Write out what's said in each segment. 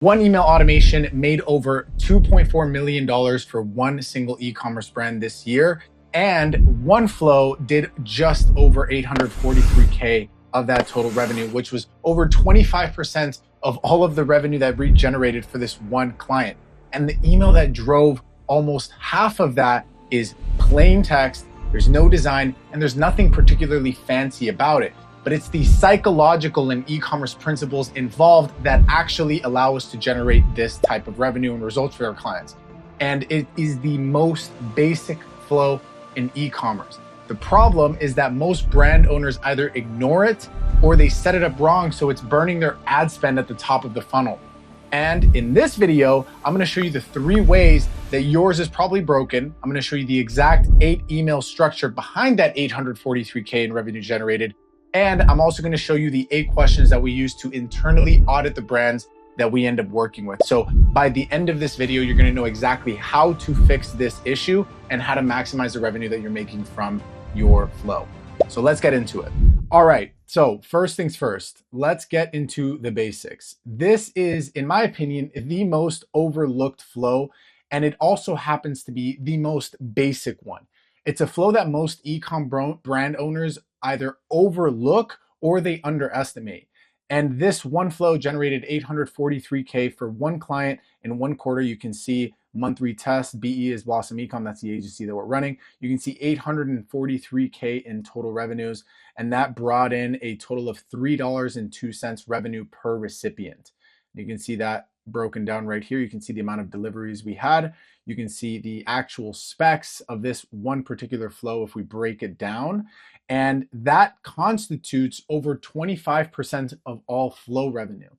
One email automation made over $2.4 million for one single e-commerce brand this year. And one flow did just over 843K of that total revenue, which was over 25% of all of the revenue that we generated for this one client. And the email that drove almost half of that is plain text. There's no design and there's nothing particularly fancy about it. But it's the psychological and e-commerce principles involved that actually allow us to generate this type of revenue and results for our clients. And it is the most basic flow in e-commerce. The problem is that most brand owners either ignore it or they set it up wrong, so it's burning their ad spend at the top of the funnel. And in this video, I'm gonna show you the 3 ways that yours is probably broken. I'm gonna show you the exact 8 email structure behind that 843K in revenue generated. And I'm also going to show you the 8 questions that we use to internally audit the brands that we end up working with. So by the end of this video, you're going to know exactly how to fix this issue and how to maximize the revenue that you're making from your flow. So let's get into it. All right. So first things first, let's get into the basics. This is, in my opinion, the most overlooked flow, and it also happens to be the most basic one. It's a flow that most e-com brand owners either overlook or they underestimate. And this one flow generated 843K for one client in one quarter. You can see monthly test, BE is Blossom Ecom, that's the agency that we're running. You can see 843K in total revenues, and that brought in a total of $3.02 revenue per recipient. You can see that broken down right here. You can see the amount of deliveries we had. You can see the actual specs of this one particular flow if we break it down. And that constitutes over 25% of all flow revenue.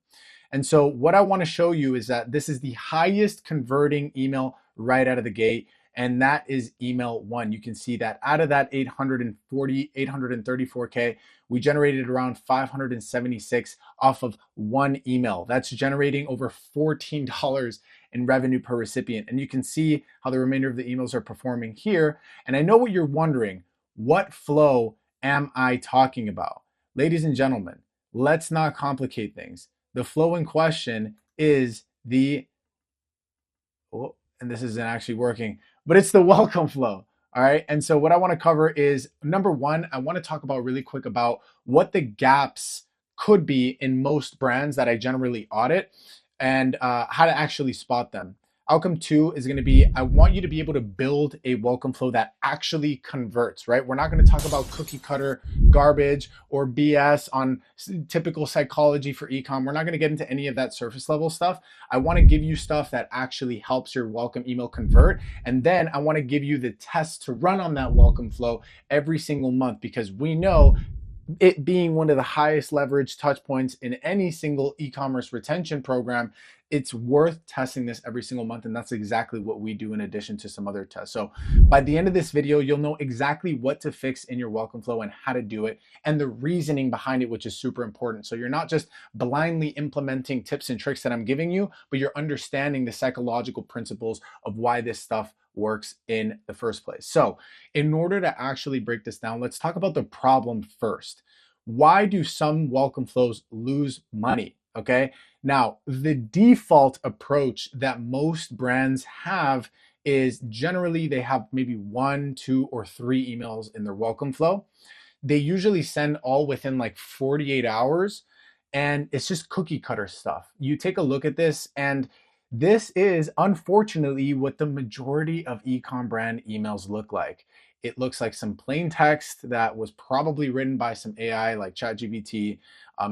And so what I want to show you is that this is the highest converting email right out of the gate. And that is email 1. You can see that out of that 834K, we generated around 576 off of one email. That's generating over $14 in revenue per recipient. And you can see how the remainder of the emails are performing here. And I know what you're wondering, what flow am I talking about? Ladies and gentlemen, let's not complicate things. The flow in question is and this isn't actually working, but it's the welcome flow. All right. And so what I want to cover is number 1, I want to talk about really quick about what the gaps could be in most brands that I generally audit and how to actually spot them. Outcome 2 is going to be, I want you to be able to build a welcome flow that actually converts, right? We're not going to talk about cookie cutter garbage or BS on typical psychology for ecom. We're not going to get into any of that surface level stuff. I want to give you stuff that actually helps your welcome email convert. And then I want to give you the tests to run on that welcome flow every single month, because we know it being one of the highest leverage touch points in any single e-commerce retention program, it's worth testing this every single month. And that's exactly what we do in addition to some other tests. So by the end of this video, you'll know exactly what to fix in your welcome flow and how to do it and the reasoning behind it, which is super important. So you're not just blindly implementing tips and tricks that I'm giving you, but you're understanding the psychological principles of why this stuff works in the first place. So in order to actually break this down, let's talk about the problem first. Why do some welcome flows lose money? Okay. Now, the default approach that most brands have is generally they have maybe 1, 2, or 3 emails in their welcome flow. They usually send all within like 48 hours, and it's just cookie cutter stuff. You take a look at this, and this is unfortunately what the majority of ecom brand emails look like. It looks like some plain text that was probably written by some AI like ChatGPT.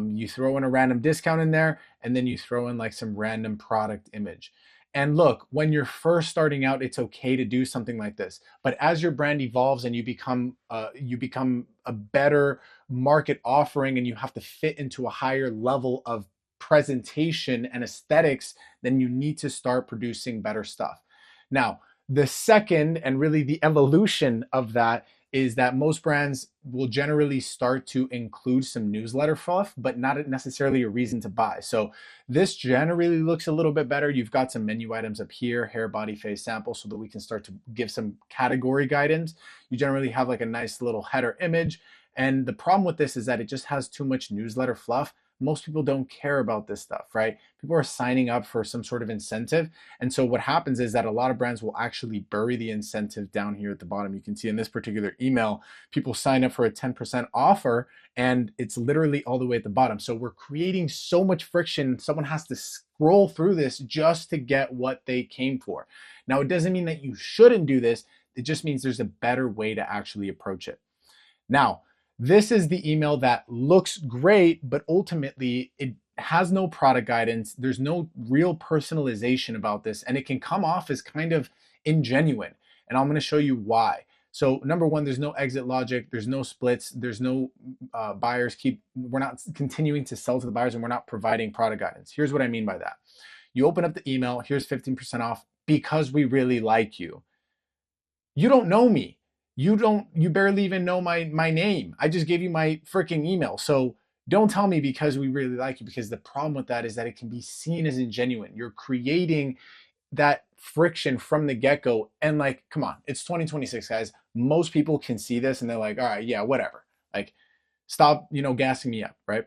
You throw in a random discount in there, and then you throw in like some random product image. And look, when you're first starting out, it's okay to do something like this. But as your brand evolves and you become a better market offering, and you have to fit into a higher level of presentation and aesthetics, then you need to start producing better stuff. Now, the second, and really the evolution of that, is that most brands will generally start to include some newsletter fluff, but not necessarily a reason to buy. So this generally looks a little bit better. You've got some menu items up here, hair, body, face sample, so that we can start to give some category guidance. You generally have like a nice little header image. And the problem with this is that it just has too much newsletter fluff, most people don't care about this stuff, right? People are signing up for some sort of incentive. And so what happens is that a lot of brands will actually bury the incentive down here at the bottom. You can see in this particular email, people sign up for a 10% offer and it's literally all the way at the bottom. So we're creating so much friction. Someone has to scroll through this just to get what they came for. Now, it doesn't mean that you shouldn't do this. It just means there's a better way to actually approach it. Now, this is the email that looks great, but ultimately it has no product guidance. There's no real personalization about this, and it can come off as kind of ingenuine. And I'm going to show you why. So number one, there's no exit logic, there's no splits, there's no buyers we're not continuing to sell to the buyers, and we're not providing product guidance. Here's what I mean by that. You open up the email, here's 15% off because we really like you. You don't know me. You barely even know my name. I just gave you my freaking email. So don't tell me because we really like you, because the problem with that is that it can be seen as ingenuine. You're creating that friction from the get-go. And like, come on, it's 2026, guys. Most people can see this and they're like, all right, yeah, whatever. Like, stop, gassing me up, right?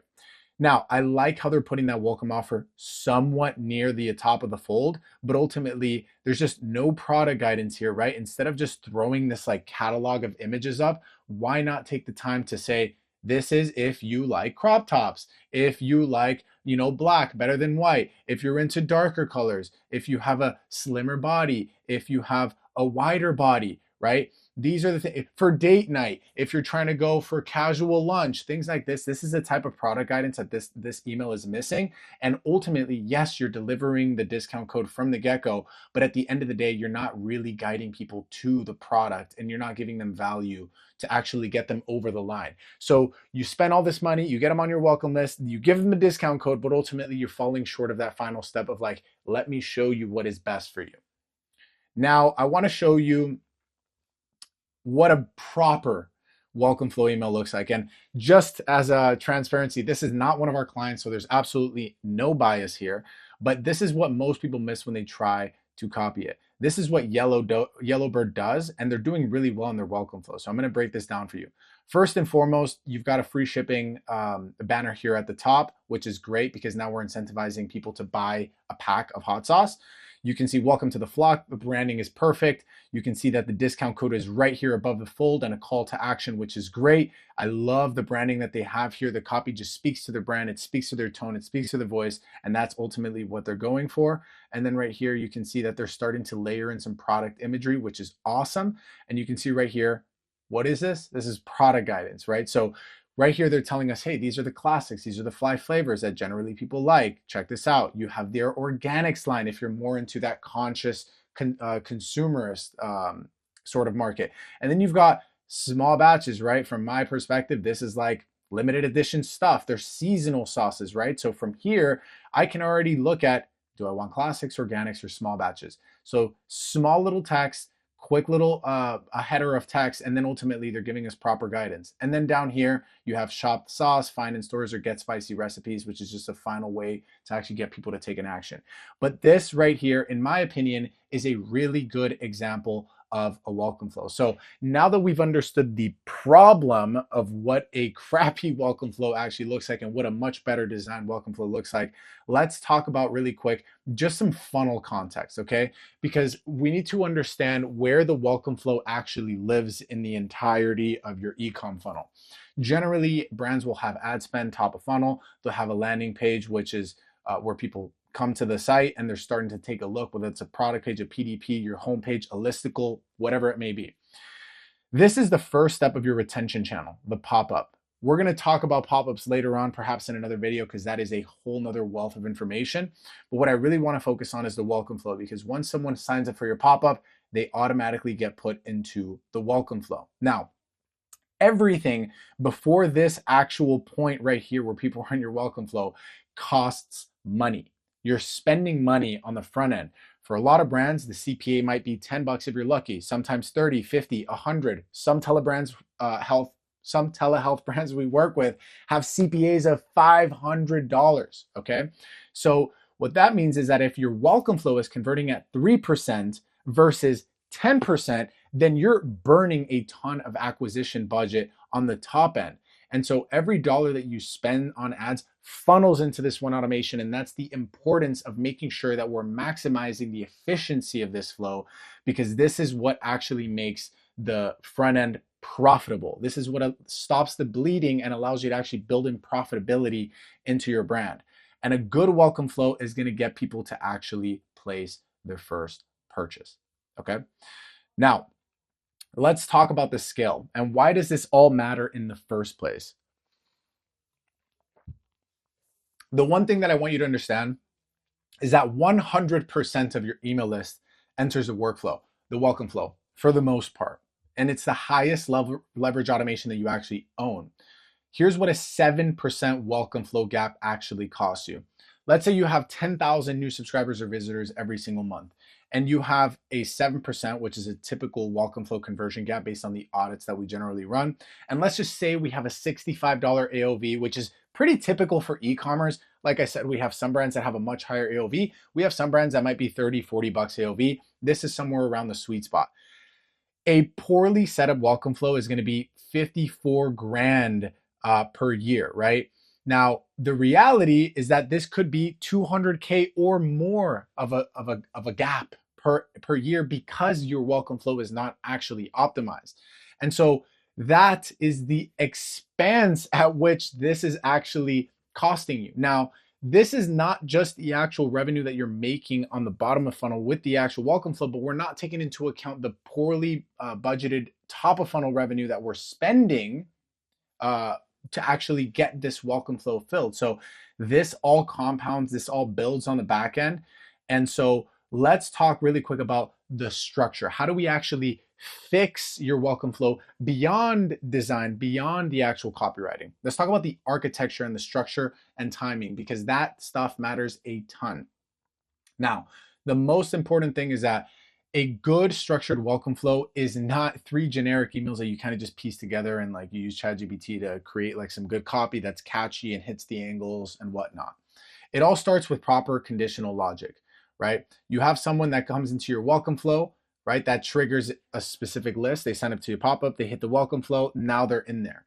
Now, I like how they're putting that welcome offer somewhat near the top of the fold, but ultimately there's just no product guidance here, right? Instead of just throwing this like catalog of images up, why not take the time to say, this is if you like crop tops, if you like, black better than white, if you're into darker colors, if you have a slimmer body, if you have a wider body, right? These are the things for date night. If you're trying to go for casual lunch, things like this. This is the type of product guidance that this email is missing. And ultimately, yes, you're delivering the discount code from the get-go, but at the end of the day, you're not really guiding people to the product and you're not giving them value to actually get them over the line. So you spend all this money, you get them on your welcome list, you give them a discount code, but ultimately you're falling short of that final step of like, let me show you what is best for you. Now, I want to show you what a proper welcome flow email looks like. And just as a transparency, this is not one of our clients, so there's absolutely no bias here, but this is what most people miss when they try to copy it. This is what Yellowbird does, and they're doing really well in their welcome flow. So I'm going to break this down for you. First and foremost, you've got a free shipping banner here at the top, which is great because now we're incentivizing people to buy a pack of hot sauce. You can see welcome to the flock. The branding is perfect. You can see that the discount code is right here above the fold and a call to action, which is great. I love the branding that they have here. The copy just speaks to their brand. It speaks to their tone. It speaks to their voice. And that's ultimately what they're going for. And then right here, you can see that they're starting to layer in some product imagery, which is awesome. And you can see right here, what is this? This is product guidance, right? So right here, they're telling us, hey, these are the classics. These are the fly flavors that generally people like. Check this out. You have their organics line if you're more into that conscious consumerist sort of market. And then you've got small batches, right? From my perspective, this is like limited edition stuff. They're seasonal sauces, right? So from here, I can already look at, do I want classics, organics, or small batches? So small little text, quick little a header of text, and then ultimately they're giving us proper guidance. And then down here, you have shop the sauce, find in stores, or get spicy recipes, which is just a final way to actually get people to take an action. But this right here, in my opinion, is a really good example of a welcome flow. So now that we've understood the problem of what a crappy welcome flow actually looks like and what a much better designed welcome flow looks like, let's talk about really quick just some funnel context, okay? Because we need to understand where the welcome flow actually lives in the entirety of your ecom funnel. Generally, brands will have ad spend top of funnel. They'll have a landing page, which is where people come to the site and they're starting to take a look, whether it's a product page, a PDP, your homepage, a listicle, whatever it may be. This is the first step of your retention channel, the pop-up. We're going to talk about pop-ups later on, perhaps in another video, because that is a whole nother wealth of information. But what I really want to focus on is the welcome flow, because once someone signs up for your pop-up, they automatically get put into the welcome flow. Now, everything before this actual point right here where people are in your welcome flow costs money. You're spending money on the front end. For a lot of brands, the CPA might be $10 if you're lucky, sometimes 30, 50, 100. Some telehealth brands we work with have CPAs of $500, okay? So what that means is that if your welcome flow is converting at 3% versus 10%, then you're burning a ton of acquisition budget on the top end. And so every dollar that you spend on ads funnels into this one automation. And that's the importance of making sure that we're maximizing the efficiency of this flow, because this is what actually makes the front end profitable. This is what stops the bleeding and allows you to actually build in profitability into your brand. And a good welcome flow is going to get people to actually place their first purchase. Okay. Now, let's talk about the scale and why does this all matter in the first place? The one thing that I want you to understand is that 100% of your email list enters a workflow, the welcome flow, for the most part. And it's the highest level leverage automation that you actually own. Here's what a 7% welcome flow gap actually costs you. Let's say you have 10,000 new subscribers or visitors every single month, and you have a 7%, which is a typical welcome flow conversion gap based on the audits that we generally run. And let's just say we have a $65 AOV, which is pretty typical for e-commerce. Like I said, we have some brands that have a much higher AOV. We have some brands that might be 30, 40 bucks AOV. This is somewhere around the sweet spot. A poorly set up welcome flow is going to be 54 grand per year, right? Now, the reality is that this could be 200K or more of a gap per year because your welcome flow is not actually optimized. And so that is the expense at which this is actually costing you. Now, this is not just the actual revenue that you're making on the bottom of funnel with the actual welcome flow, but we're not taking into account the poorly budgeted top of funnel revenue that we're spending to actually get this welcome flow filled. So this all compounds, this all builds on the back end. And so let's talk really quick about the structure. How do we actually fix your welcome flow beyond design, beyond the actual copywriting? Let's talk about the architecture and the structure and timing, because that stuff matters a ton. Now, the most important thing is that a good structured welcome flow is not 3 generic emails that you kind of just piece together and like you use ChatGPT to create like some good copy that's catchy and hits the angles and whatnot. It all starts with proper conditional logic, right? You have someone that comes into your welcome flow, right? That triggers a specific list. They sign up to your pop-up, they hit the welcome flow, now they're in there.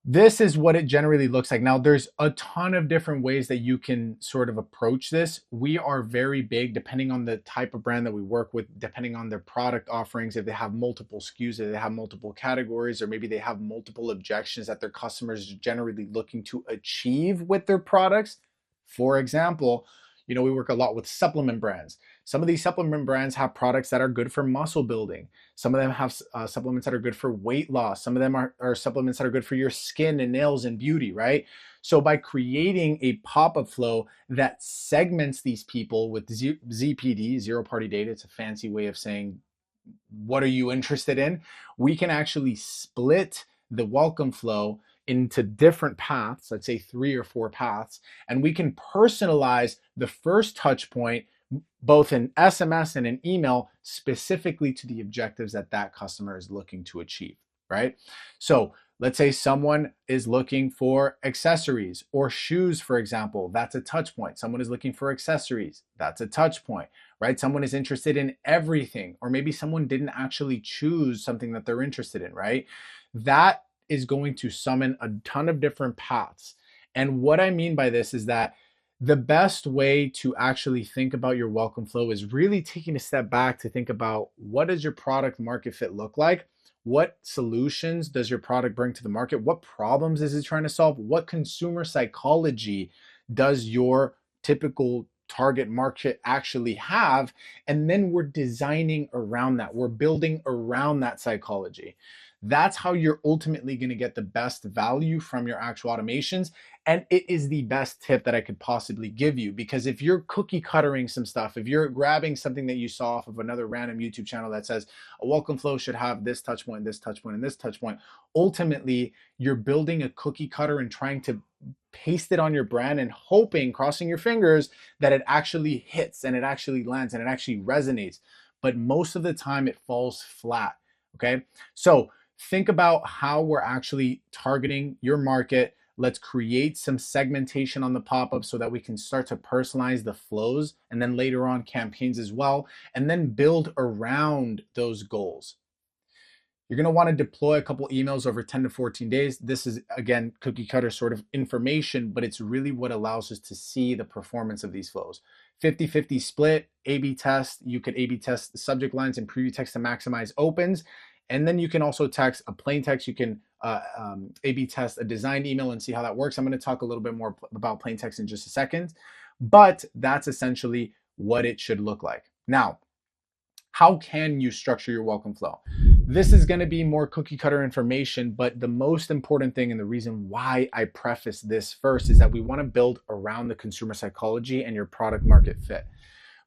This is what it generally looks like. Now, there's a ton of different ways that you can sort of approach this. We are very big, depending on the type of brand that we work with, depending on their product offerings, if they have multiple SKUs, if they have multiple categories, or maybe they have multiple objections that their customers are generally looking to achieve with their products. For example, we work a lot with supplement brands. Some of these supplement brands have products that are good for muscle building. Some of them have supplements that are good for weight loss. Some of them are supplements that are good for your skin and nails and beauty, right? So by creating a pop-up flow that segments these people with ZPD, zero party data, it's a fancy way of saying, what are you interested in? We can actually split the welcome flow into different paths, let's say 3 or 4 paths, and we can personalize the first touch point, both in SMS and in email, specifically to the objectives that that customer is looking to achieve, right? So let's say someone is looking for accessories or shoes, for example, that's a touch point. Someone is looking for accessories, that's a touch point, right? Someone is interested in everything, or maybe someone didn't actually choose something that they're interested in, right? That is going to summon a ton of different paths. And what I mean by this is that the best way to actually think about your welcome flow is really taking a step back to think about, what does your product market fit look like? What solutions does your product bring to the market? What problems is it trying to solve? What consumer psychology does your typical target market actually have? And then we're designing around that. We're building around that psychology. That's how you're ultimately going to get the best value from your actual automations. And it is the best tip that I could possibly give you, because if you're cookie cuttering some stuff, if you're grabbing something that you saw off of another random YouTube channel that says a welcome flow should have this touch point, this touch point, and this touch point, ultimately you're building a cookie cutter and trying to paste it on your brand and hoping, crossing your fingers, that it actually hits and it actually lands and it actually resonates. But most of the time it falls flat. Okay. So think about how we're actually targeting your market. Let's create some segmentation on the pop-up so that we can start to personalize the flows, and then later on campaigns as well, and then build around those goals. You're going to want to deploy a couple emails over 10 to 14 days. This is, again, cookie cutter sort of information, but it's really what allows us to see the performance of these flows. 50-50 split, A-B test. You could A-B test the subject lines and preview text to maximize opens. And then you can also text a plain text. You can A-B test a designed email and see how that works. I'm going to talk a little bit more about plain text in just a second, but that's essentially what it should look like. Now, how can you structure your welcome flow? This is going to be more cookie cutter information, but the most important thing and the reason why I preface this first is that we want to build around the consumer psychology and your product market fit.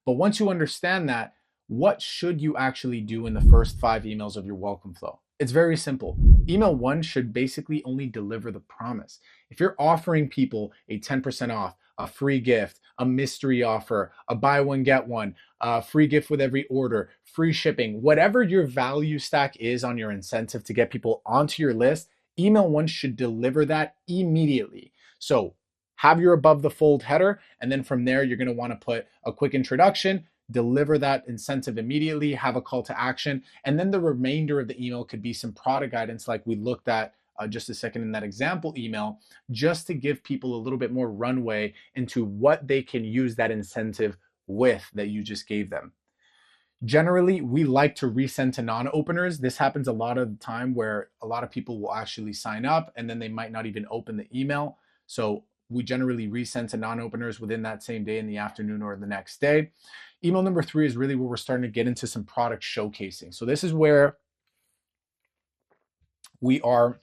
But once you understand that, what should you actually do in the first 5 emails of your welcome flow? It's very simple. Email 1 should basically only deliver the promise. If you're offering people a 10% off, a free gift, a mystery offer, a buy one, get one, a free gift with every order, free shipping, whatever your value stack is on your incentive to get people onto your list, email 1 should deliver that immediately. So have your above the fold header, and then from there, you're going to want to put a quick introduction, deliver that incentive immediately, have a call to action, and then the remainder of the email could be some product guidance like we looked at just a second in that example email, just to give people a little bit more runway into what they can use that incentive with that you just gave them. Generally, we like to resend to non-openers. This happens a lot of the time where a lot of people will actually sign up and then they might not even open the email. So we generally resend to non-openers within that same day in the afternoon or the next day. Email number 3 is really where we're starting to get into some product showcasing. So this is where we are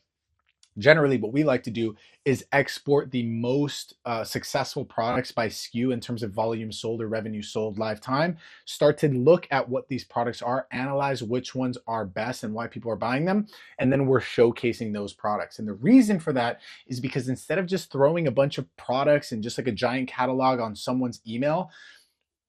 generally, what we like to do is export the most successful products by SKU in terms of volume sold or revenue sold lifetime. Start to look at what these products are, analyze which ones are best and why people are buying them, and then we're showcasing those products. And the reason for that is because instead of just throwing a bunch of products and just like a giant catalog on someone's email,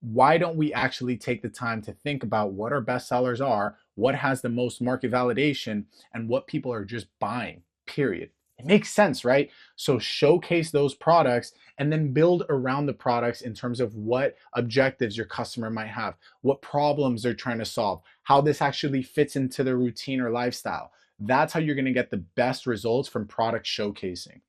why don't we actually take the time to think about what our best sellers are, what has the most market validation, and what people are just buying, period. It makes sense, right? So showcase those products and then build around the products in terms of what objectives your customer might have, what problems they're trying to solve, how this actually fits into their routine or lifestyle. That's how you're going to get the best results from product showcasing.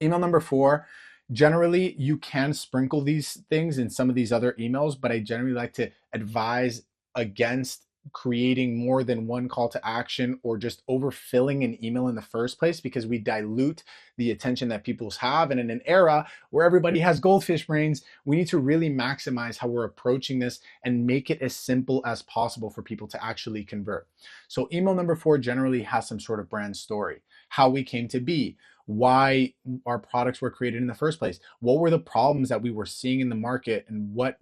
Email number 4, generally you can sprinkle these things in some of these other emails, but I generally like to advise against creating more than one call to action or just overfilling an email in the first place, because we dilute the attention that people have. And in an era where everybody has goldfish brains, we need to really maximize how we're approaching this and make it as simple as possible for people to actually convert. So email number 4 generally has some sort of brand story, how we came to be, why our products were created in the first place, what were the problems that we were seeing in the market, and what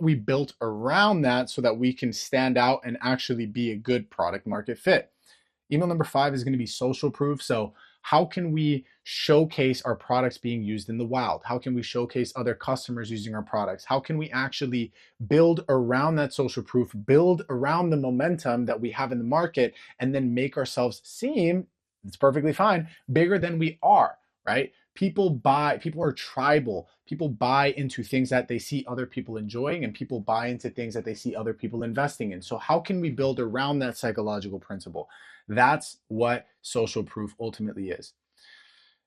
we built around that so that we can stand out and actually be a good product market fit. Email number 5 is going to be social proof. So how can we showcase our products being used in the wild? How can we showcase other customers using our products? How can we actually build around that social proof, build around the momentum that we have in the market, and then make ourselves seem, it's perfectly fine, bigger than we are, right? People are tribal. People buy into things that they see other people enjoying, and people buy into things that they see other people investing in. So how can we build around that psychological principle? That's what social proof ultimately is.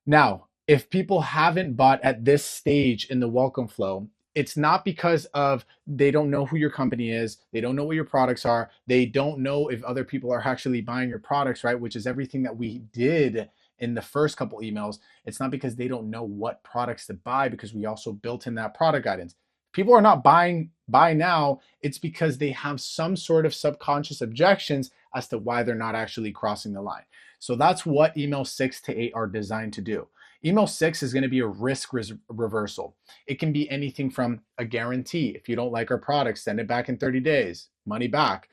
Now, if people haven't bought at this stage in the welcome flow, it's not because of they don't know who your company is, they don't know what your products are, they don't know if other people are actually buying your products, right? Which is everything that we did in the first couple emails. It's not because they don't know what products to buy, because we also built in that product guidance. People are not buying buy now, it's because they have some sort of subconscious objections as to why they're not actually crossing the line. So that's what email 6 to 8 are designed to do. Email 6 is going to be a risk reversal. It can be anything from a guarantee. If you don't like our product, send it back in 30 days, money back,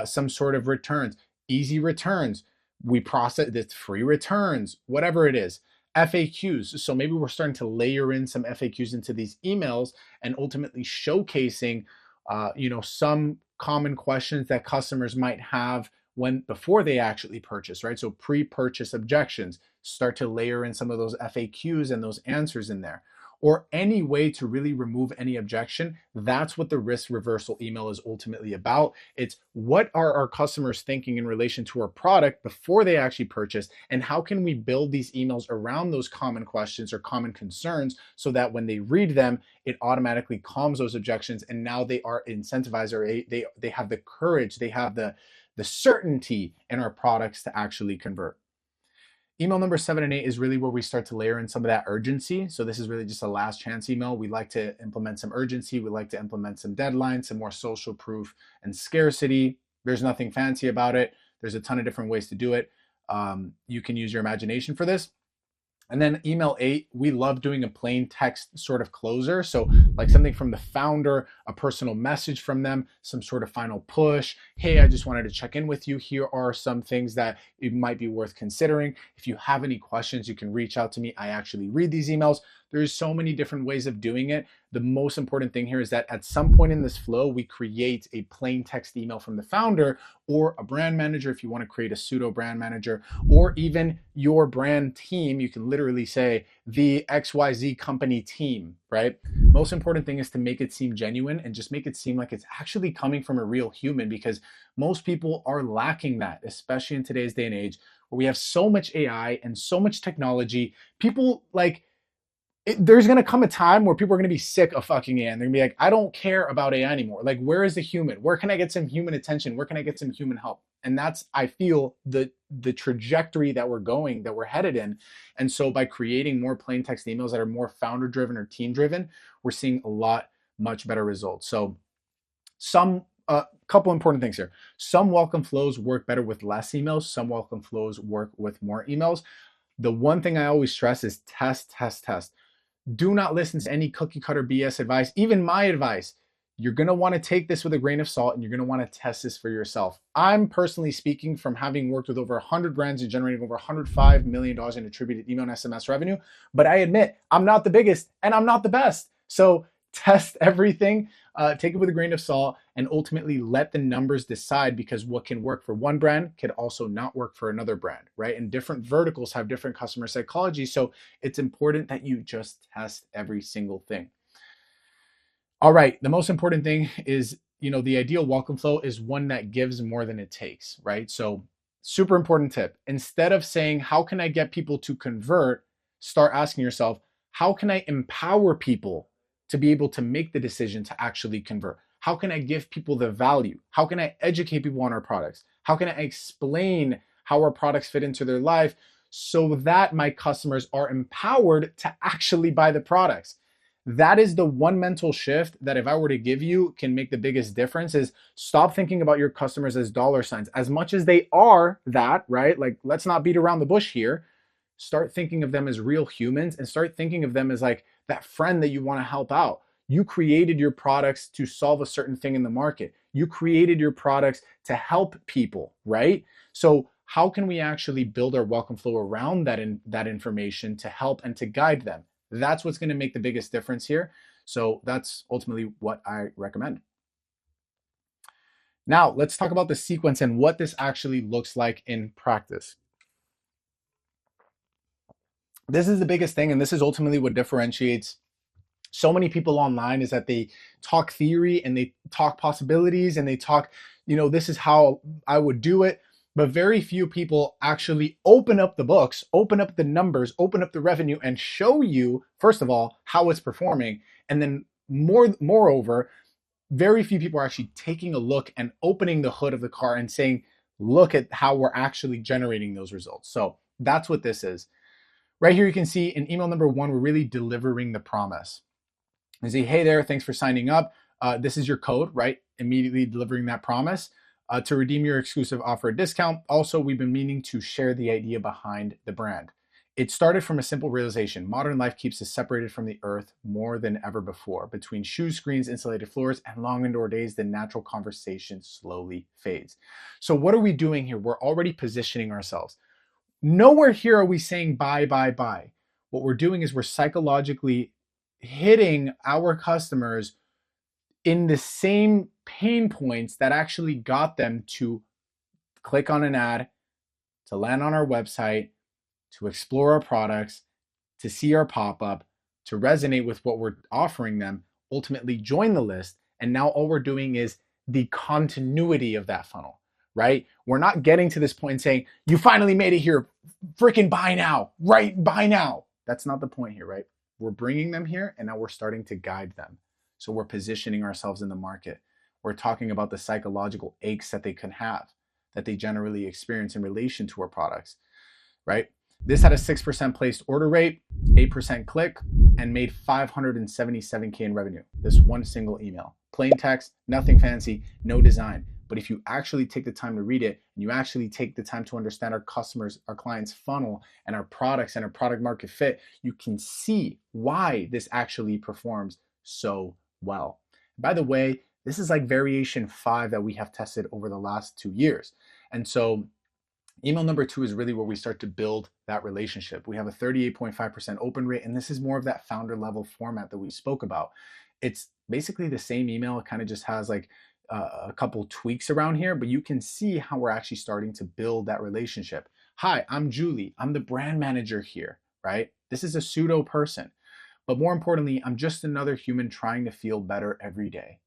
some sort of returns, easy returns. We process this, free returns, whatever it is. FAQs. So maybe we're starting to layer in some FAQs into these emails and ultimately showcasing, some common questions that customers might have before they actually purchase, right? So pre-purchase objections, start to layer in some of those FAQs and those answers in there. or any way to really remove any objection, that's what the risk reversal email is ultimately about. It's what are our customers thinking in relation to our product before they actually purchase, and how can we build these emails around those common questions or common concerns so that when they read them, it automatically calms those objections, and now they are incentivized, or they have the courage, they have the certainty in our products to actually convert. Email number 7 and 8 is really where we start to layer in some of that urgency. So this is really just a last chance email. We like to implement some urgency. We like to implement some deadlines, some more social proof and scarcity. There's nothing fancy about it. There's a ton of different ways to do it. You can use your imagination for this. And then email 8, we love doing a plain text sort of closer. So like something from the founder, a personal message from them, some sort of final push. Hey, I just wanted to check in with you. Here are some things that it might be worth considering. If you have any questions, you can reach out to me. I actually read these emails. There's so many different ways of doing it. The most important thing here is that at some point in this flow, we create a plain text email from the founder or a brand manager if you want to create a pseudo brand manager, or even your brand team. You can literally say the XYZ company team, right? Most important thing is to make it seem genuine and just make it seem like it's actually coming from a real human, because most people are lacking that, especially in today's day and age where we have so much AI and so much technology. People like, there's gonna come a time where people are gonna be sick of fucking AI, and they're gonna be like, I don't care about AI anymore. Like, where is the human? Where can I get some human attention? Where can I get some human help? And that's, I feel, the trajectory that we're headed in. And so by creating more plain text emails that are more founder driven or team driven, we're seeing a lot much better results. So some couple important things here. Some welcome flows work better with less emails. Some welcome flows work with more emails. The one thing I always stress is test, test, test. Do not listen to any cookie cutter BS advice, even my advice. You're going to want to take this with a grain of salt, and you're going to want to test this for yourself. I'm personally speaking from having worked with over 100 brands and generating over $105 million in attributed email and SMS revenue. But I admit I'm not the biggest and I'm not the best. So test everything, take it with a grain of salt, and ultimately let the numbers decide, because what can work for one brand could also not work for another brand, right? And different verticals have different customer psychology. So it's important that you just test every single thing. All right, the most important thing is, the ideal welcome flow is one that gives more than it takes, right? So super important tip. Instead of saying, how can I get people to convert? Start asking yourself, how can I empower people to be able to make the decision to actually convert? How can I give people the value? How can I educate people on our products? How can I explain how our products fit into their life so that my customers are empowered to actually buy the products? That is the one mental shift that, if I were to give you, can make the biggest difference. Is stop thinking about your customers as dollar signs, as much as they are that, right? Like, let's not beat around the bush here. Start thinking of them as real humans, and start thinking of them as like that friend that you want to help out. You created your products to solve a certain thing in the market. You created your products to help people, right? So how can we actually build our welcome flow around that information to help and to guide them? That's what's going to make the biggest difference here. So that's ultimately what I recommend. Now, let's talk about the sequence and what this actually looks like in practice. This is the biggest thing, and this is ultimately what differentiates so many people online, is that they talk theory and they talk possibilities and they talk, this is how I would do it. But very few people actually open up the books, open up the numbers, open up the revenue, and show you, first of all, how it's performing. And then moreover, very few people are actually taking a look and opening the hood of the car and saying, look at how we're actually generating those results. So that's what this is. Right here, you can see in email number 1, we're really delivering the promise. And say, hey there, thanks for signing up. This is your code, right? Immediately delivering that promise. To redeem your exclusive offer discount. Also, we've been meaning to share the idea behind the brand. It started from a simple realization. Modern life keeps us separated from the earth more than ever before. Between shoe screens, insulated floors, and long indoor days, the natural conversation slowly fades. So what are we doing here? We're already positioning ourselves. Nowhere here are we saying buy, buy, buy. What we're doing is we're psychologically hitting our customers in the same pain points that actually got them to click on an ad, to land on our website, to explore our products, to see our pop-up, to resonate with what we're offering them, ultimately join the list. And now all we're doing is the continuity of that funnel, right? We're not getting to this point and saying, you finally made it here, freaking buy now, right? Buy now. That's not the point here, right? We're bringing them here and now we're starting to guide them. So we're positioning ourselves in the market. We're talking about the psychological aches that they can have, that they generally experience in relation to our products, right? This had a 6% placed order rate, 8% click, and made 577K in revenue. This one single email. Plain text, nothing fancy, no design. But if you actually take the time to read it, and you actually take the time to understand our customers, our clients' funnel, and our products and our product market fit, you can see why this actually performs so well. By the way, this is like variation 5 that we have tested over the last 2 years. And so email number 2 is really where we start to build that relationship. We have a 38.5% open rate, and this is more of that founder level format that we spoke about. It's basically the same email. It kind of just has like a couple tweaks around here, but you can see how we're actually starting to build that relationship. Hi, I'm Julie. I'm the brand manager here, right? This is a pseudo person. But more importantly, I'm just another human trying to feel better every day.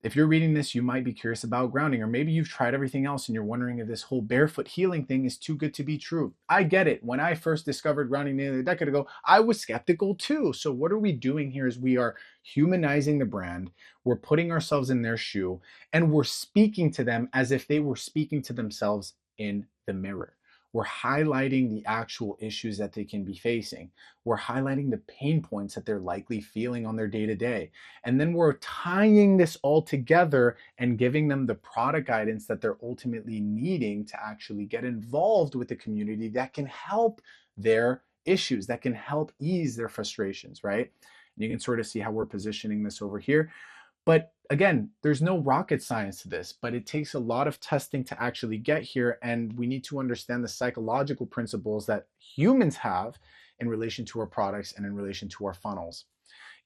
If you're reading this, you might be curious about grounding, or maybe you've tried everything else and you're wondering if this whole barefoot healing thing is too good to be true. I get it. When I first discovered grounding nearly a decade ago, I was skeptical too. So what are we doing here is we are humanizing the brand, we're putting ourselves in their shoe, and we're speaking to them as if they were speaking to themselves in the mirror. We're highlighting the actual issues that they can be facing. We're highlighting the pain points that they're likely feeling on their day-to-day. And then we're tying this all together and giving them the product guidance that they're ultimately needing to actually get involved with the community that can help their issues, that can help ease their frustrations, right? And you can sort of see how we're positioning this over here. But again, there's no rocket science to this, but it takes a lot of testing to actually get here. And we need to understand the psychological principles that humans have in relation to our products and in relation to our funnels.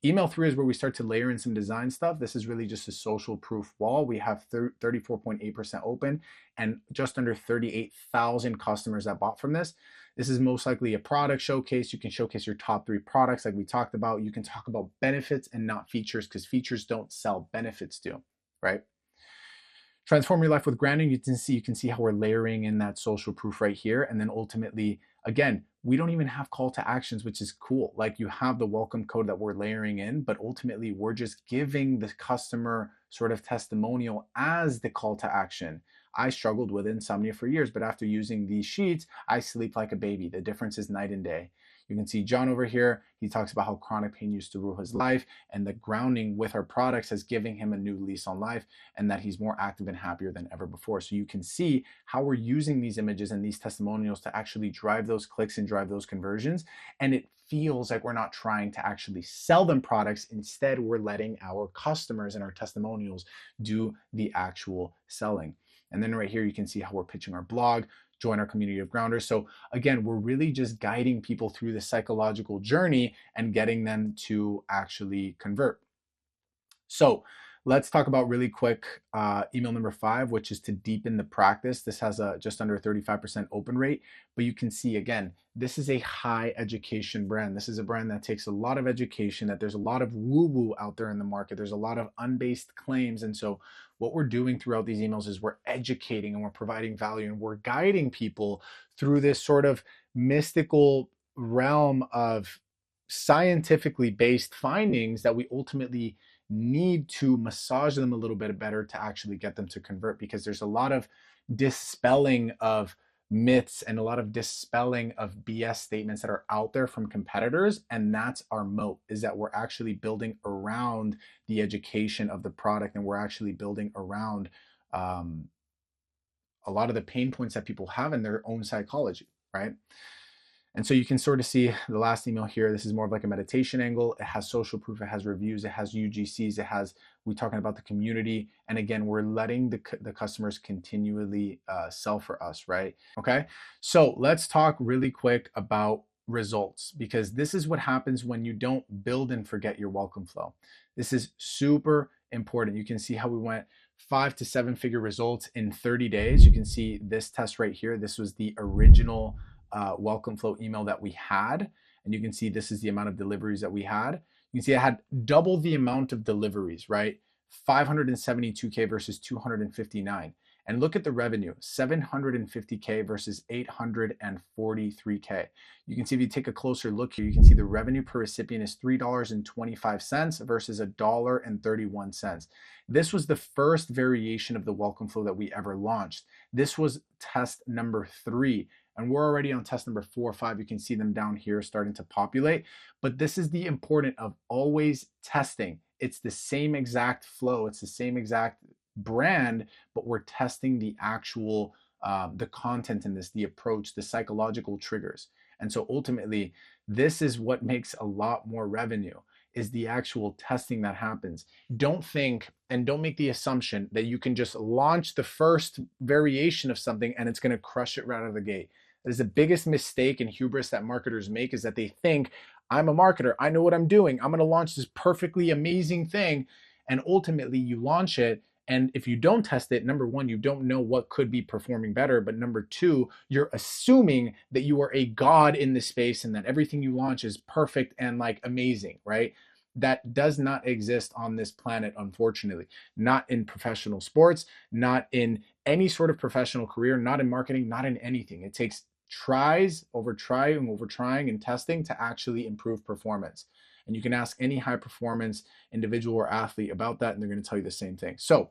Email 3 is where we start to layer in some design stuff. This is really just a social proof wall. We have 34.8% open and just under 38,000 customers that bought from this. This is most likely a product showcase. You can showcase your top 3 products like we talked about. You can talk about benefits and not features, because features don't sell, benefits do, right? Transform your life with grounding. You can see how we're layering in that social proof right here. And then ultimately, again, we don't even have call to actions, which is cool. Like you have the welcome code that we're layering in, but ultimately we're just giving the customer sort of testimonial as the call to action. I struggled with insomnia for years, but after using these sheets, I sleep like a baby. The difference is night and day. You can see John over here. He talks about how chronic pain used to rule his life, and the grounding with our products has given him a new lease on life, and that he's more active and happier than ever before. So you can see how we're using these images and these testimonials to actually drive those clicks and drive those conversions. And it feels like we're not trying to actually sell them products. Instead, we're letting our customers and our testimonials do the actual selling. And then right here, you can see how we're pitching our blog, join our community of grounders. So again, we're really just guiding people through the psychological journey and getting them to actually convert. So let's talk about really quick email number 5, which is to deepen the practice. This has a just under 35% open rate, but you can see again, this is a high education brand. This is a brand that takes a lot of education, that there's a lot of woo-woo out there in the market. There's a lot of unbased claims. And so what we're doing throughout these emails is we're educating and we're providing value and we're guiding people through this sort of mystical realm of scientifically based findings that we ultimately need to massage them a little bit better to actually get them to convert, because there's a lot of dispelling of myths and a lot of dispelling of BS statements that are out there from competitors. And that's our moat, is that we're actually building around the education of the product, and we're actually building around a lot of the pain points that people have in their own psychology, right? And so you can sort of see the last email here. This is more of like a meditation angle. It has social proof, it has reviews, it has UGCs, it has, we're talking about the community. And again, we're letting the customers continually sell for us, right? Okay, so let's talk really quick about results, because this is what happens when you don't build and forget your welcome flow. This is super important. You can see how we went 5 to 7 figure results in 30 days. You can see this test right here. This was the original welcome flow email that we had. And you can see this is the amount of deliveries that we had. You can see I had double the amount of deliveries, right? 572K versus 259. And look at the revenue, 750K versus 843K. You can see if you take a closer look here, you can see the revenue per recipient is $3.25 versus $1.31. This was the first variation of the welcome flow that we ever launched. This was test number 3. And we're already on test number 4 or 5. You can see them down here starting to populate. But this is the important of always testing. It's the same exact flow. It's the same exact brand, but we're testing the actual, the content in this, the approach, the psychological triggers. And so ultimately, this is what makes a lot more revenue, is the actual testing that happens. Don't think and don't make the assumption that you can just launch the first variation of something and it's going to crush it right out of the gate. That is the biggest mistake and hubris that marketers make, is that they think, I'm a marketer, I know what I'm doing, I'm going to launch this perfectly amazing thing. And ultimately you launch it, and if you don't test it, number one, you don't know what could be performing better. But number two, you're assuming that you are a god in this space and that everything you launch is perfect and like amazing, right? That does not exist on this planet, unfortunately. Not in professional sports, not in any sort of professional career, not in marketing, not in anything. It takes tries over trying over trying and testing to actually improve performance. And you can ask any high performance individual or athlete about that, and they're going to tell you the same thing. So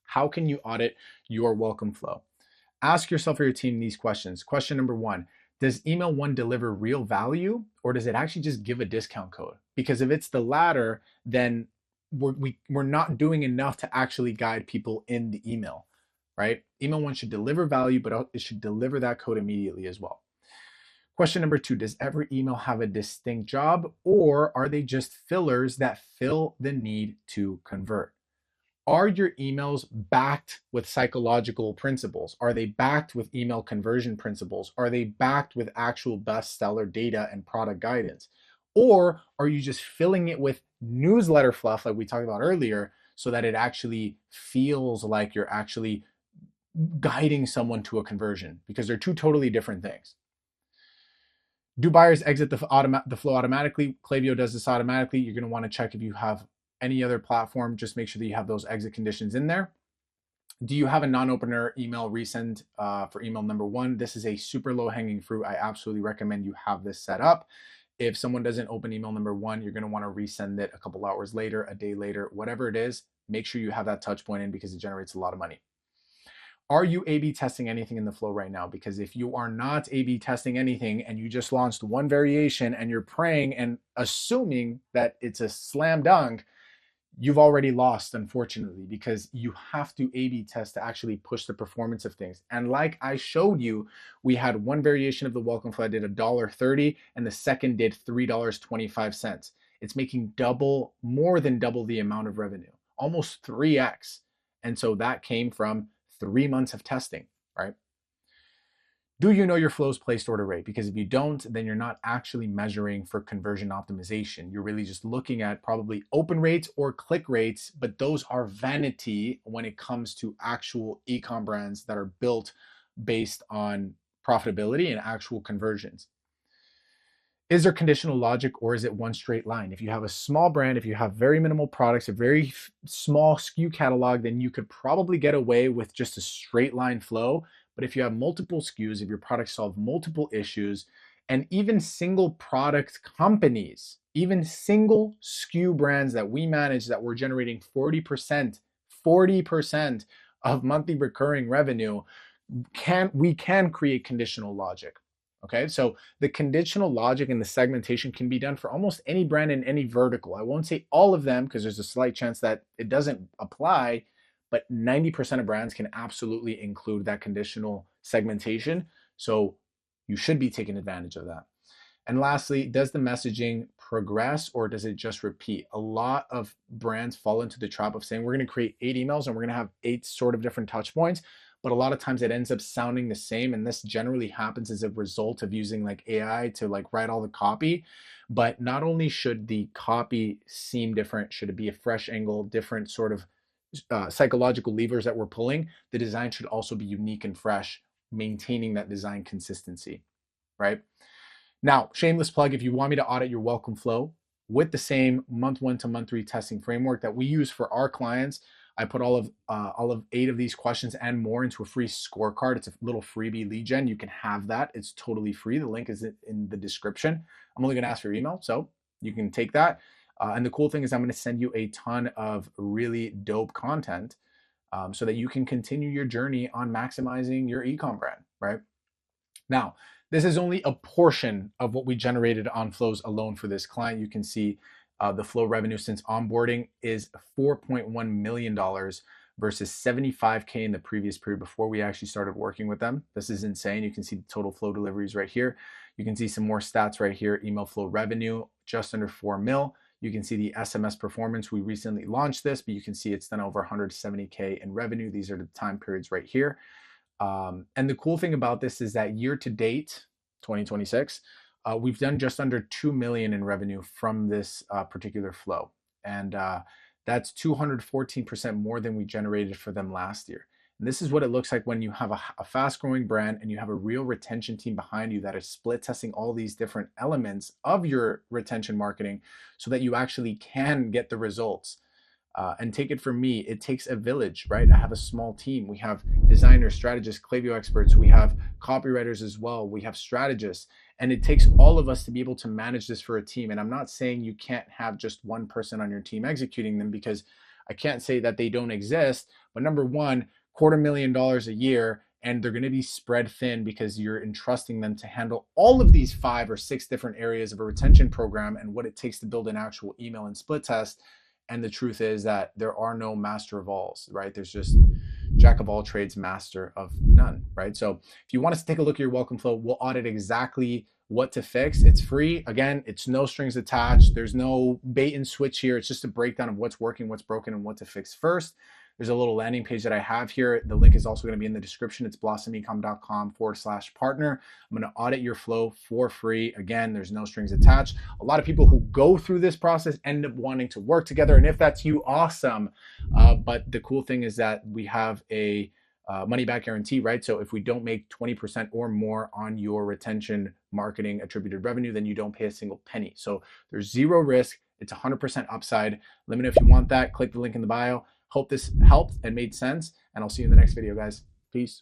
how can you audit your welcome flow? Ask yourself or your team these questions. Question number 1, does email 1 deliver real value, or does it actually just give a discount code? Because if it's the latter, then we're not doing enough to actually guide people in the email, right? Email 1 should deliver value, but it should deliver that code immediately as well. Question number 2, does every email have a distinct job, or are they just fillers that fill the need to convert? Are your emails backed with psychological principles? Are they backed with email conversion principles? Are they backed with actual bestseller data and product guidance? Or are you just filling it with newsletter fluff like we talked about earlier, so that it actually feels like you're actually guiding someone to a conversion? Because they're two totally different things. Do buyers exit the flow automatically? Klaviyo does this automatically. You're going to want to check if you have any other platform. Just make sure that you have those exit conditions in there. Do you have a non-opener email resend for email number 1? This is a super low-hanging fruit. I absolutely recommend you have this set up. If someone doesn't open email number 1, you're going to want to resend it a couple hours later, a day later, whatever it is. Make sure you have that touch point in, because it generates a lot of money. Are you A/B testing anything in the flow right now? Because if you are not A/B testing anything and you just launched one variation and you're praying and assuming that it's a slam dunk, you've already lost, unfortunately, because you have to A/B test to actually push the performance of things. And like I showed you, we had one variation of the welcome flow that did $1.30 and the second did $3.25. It's making more than double the amount of revenue, almost 3x. And so that came from 3 months of testing, right? Do you know your flow's placed order rate? Because if you don't, then you're not actually measuring for conversion optimization. You're really just looking at probably open rates or click rates, but those are vanity when it comes to actual ecom brands that are built based on profitability and actual conversions. Is there conditional logic, or is it one straight line? If you have a small brand, if you have very minimal products, a very small SKU catalog, then you could probably get away with just a straight line flow. But if you have multiple SKUs, if your products solve multiple issues, and even single product companies, even single SKU brands that we manage that were generating 40% of monthly recurring revenue, we can create conditional logic. Okay, so the conditional logic and the segmentation can be done for almost any brand in any vertical. I won't say all of them, because there's a slight chance that it doesn't apply, but 90% of brands can absolutely include that conditional segmentation. So you should be taking advantage of that. And lastly, does the messaging progress, or does it just repeat? A lot of brands fall into the trap of saying, we're going to create 8 emails and we're going to have 8 sort of different touch points. But a lot of times it ends up sounding the same. And this generally happens as a result of using like AI to like write all the copy. But not only should the copy seem different, should it be a fresh angle, different sort of psychological levers that we're pulling, the design should also be unique and fresh, maintaining that design consistency, right? Now, shameless plug, if you want me to audit your welcome flow with the same month 1 to month 3 testing framework that we use for our clients, I put all of 8 of these questions and more into a free scorecard. It's a little freebie lead gen. You can have that. It's totally free. The link is in the description. I'm only going to ask for your email, so you can take that. And the cool thing is I'm going to send you a ton of really dope content so that you can continue your journey on maximizing your ecom brand, right? Now, this is only a portion of what we generated on flows alone for this client. You can see the flow revenue since onboarding is $4.1 million versus 75K in the previous period before we actually started working with them. This is insane. You can see the total flow deliveries right here. You can see some more stats right here. Email flow revenue, just under 4 mil. You can see the SMS performance. We recently launched this, but you can see it's done over 170K in revenue. These are the time periods right here. And the cool thing about this is that year to date, 2026, we've done just under 2 million in revenue from this particular flow. And that's 214% more than we generated for them last year. And this is what it looks like when you have a fast growing brand and you have a real retention team behind you that is split testing all these different elements of your retention marketing so that you actually can get the results. And take it from me, it takes a village, right? I have a small team. We have designers, strategists, Klaviyo experts. We have copywriters as well. We have strategists. And it takes all of us to be able to manage this for a team. And I'm not saying you can't have just one person on your team executing them, because I can't say that they don't exist. But number one, $250,000 a year, and they're going to be spread thin because you're entrusting them to handle all of these 5 or 6 different areas of a retention program and what it takes to build an actual email and split test. And the truth is that there are no master of alls, right? There's just jack of all trades, master of none, right? So if you want us to take a look at your welcome flow, we'll audit exactly what to fix. It's free. Again, it's no strings attached. There's no bait and switch here. It's just a breakdown of what's working, what's broken, and what to fix first. There's a little landing page that I have here. The link is also going to be in the description. It's blossomecom.com/partner. I'm going to audit your flow for free. Again, there's no strings attached. A lot of people who go through this process end up wanting to work together. And if that's you, awesome. But the cool thing is that we have a money back guarantee, right? So if we don't make 20% or more on your retention marketing attributed revenue, then you don't pay a single penny. So there's zero risk. It's 100% upside. Let me know if you want that. Click the link in the bio. Hope this helped and made sense, and I'll see you in the next video, guys. Peace.